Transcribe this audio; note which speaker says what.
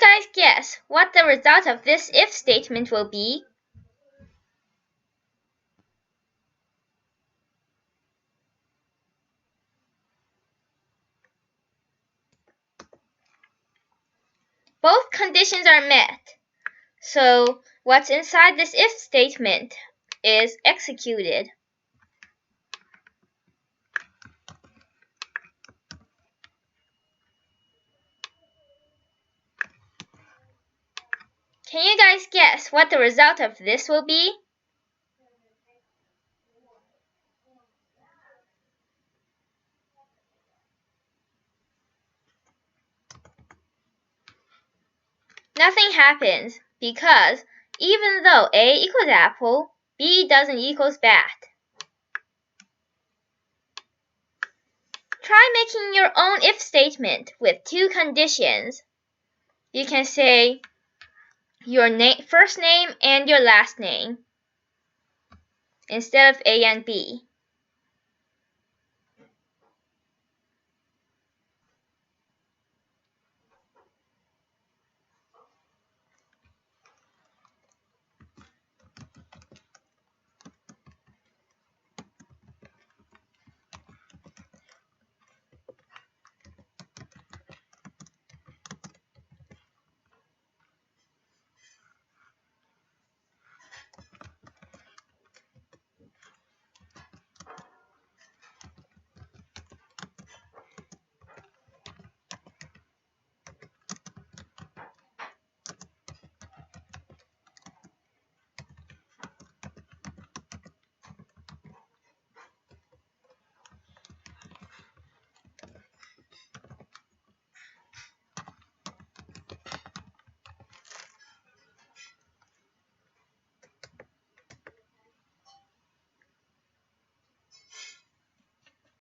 Speaker 1: guys guess what the result of this if statement will be? Both conditions are met, so what's inside this if statement is executed. Can you guys guess what the result of this will be? Nothing happens because even though A equals apple, B doesn't equals bat. Try making your own if statement with two conditions. You can say your first name and your last name instead of A and B.